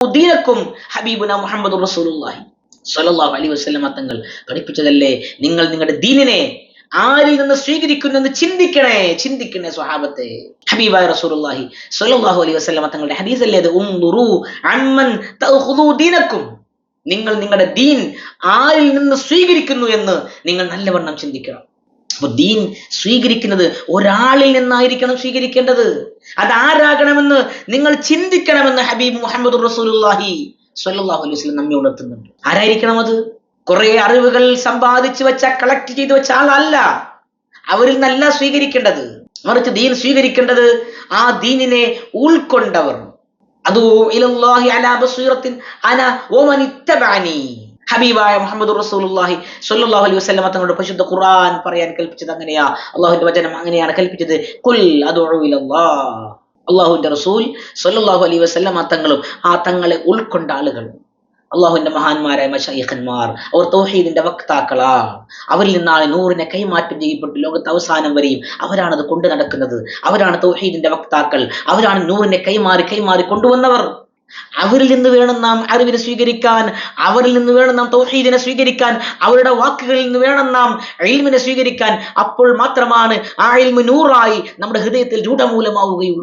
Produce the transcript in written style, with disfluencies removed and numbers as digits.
ദീനക്കും ഹബീബുന മുഹമ്മദുർ റസൂലുള്ളാഹി സ്വല്ലല്ലാഹു അലൈഹി വസല്ലം തങ്ങൾ പഠിപ്പിച്ചതല്ലേ, നിങ്ങൾ നിങ്ങളുടെ ദീനിനെ ആരിൽ നിന്ന് സ്വീകരിക്കുന്നെന്ന് ചിന്തിക്കണേ സ്വഹാബത്തെ. ഹബീബായ റസൂലുള്ളാഹി സ്വല്ലല്ലാഹു അലൈഹി വസല്ലം തങ്ങളുടെ ഹദീസല്ലേ അത്, ഉംദുറു അമ്മൻ തഅഖുദു ദീനക്കും, നിങ്ങൾ നിങ്ങളുടെ ദീൻ ആരിൽ നിന്ന് സ്വീകരിക്കുന്നു എന്ന് നിങ്ങൾ നല്ലവണ്ണം ചിന്തിക്കണം. അപ്പൊ ദീൻ സ്വീകരിക്കുന്നത് ഒരാളിൽ നിന്നായിരിക്കണം സ്വീകരിക്കേണ്ടത്. അതാരാകണമെന്ന് നിങ്ങൾ ചിന്തിക്കണമെന്ന് ഹബീബ് മുഹമ്മദ് റസൂലുള്ളാഹി സ്വല്ലല്ലാഹു അലൈഹി വസല്ലം നമ്മെ ഉണർത്തുന്നുണ്ട്. ആരായിരിക്കണം അത്? കുറെ അറിവുകൾ സമ്പാദിച്ചു വെച്ച, കളക്ട് ചെയ്തു വെച്ച ആളല്ല അവരിൽ നിന്നല്ല സ്വീകരിക്കേണ്ടത്. മറിച്ച് ദീൻ സ്വീകരിക്കേണ്ടത് ആ ദീനിനെ ഉൾക്കൊണ്ടവർ. അദൂ ഇലല്ലാഹി അലാ ബസീറത്തിൻ അന വമൻ ഇത്തബഅനി. ഹബീബായ മുഹമ്മദ് റസൂലുള്ളാഹി സ്വല്ലല്ലാഹു അലൈഹി വസല്ലം തങ്ങളുടെ പരിശുദ്ധ ഖുർആൻ പറയാൻ കൽപ്പിച്ചത് അങ്ങനെയാ. അല്ലാഹുവിന്റെ വചനം അങ്ങനെയാണ് കൽപ്പിച്ചത്. ഖുൽ അദൂ ഇലല്ലാഹ്. അല്ലാഹുവിന്റെ റസൂൽ സ്വല്ലല്ലാഹു അലൈഹി വസല്ലം തങ്ങളും ആ തങ്ങളെ ഉൾക്കൊണ്ട ആളുകൾ, അള്ളാഹുവിന്റെ മഹാന്മാരായ മശായിഖന്മാർ, അവർ തൗഹീദിന്റെ വക്താക്കളാ. അവരിൽ നിന്നാണ് നൂറിനെ കൈമാറ്റം ചെയ്യപ്പെട്ടു ലോകത്ത് അവസാനം വരെയും അവരാണത് കൊണ്ടു നടക്കുന്നത്. അവരാണ് തൗഹീദിന്റെ വക്താക്കൾ. അവരാണ് നൂറിനെ കൈമാറി കൊണ്ടുവന്നവർ. അവരിൽ നിന്ന് വേണം നാം അറിവിനെ സ്വീകരിക്കാൻ, അവരിൽ നിന്ന് വേണം നാം തൗഹീദിനെ സ്വീകരിക്കാൻ, അവരുടെ വാക്കുകളിൽ നിന്ന് വേണം നാം ഇൽമിനെ സ്വീകരിക്കാൻ. അപ്പോൾ മാത്രമാണ് ആ ഇൽമ് നൂറായി നമ്മുടെ ഹൃദയത്തിൽ രൂഢമൂലമാവുകയുള്ളൂ.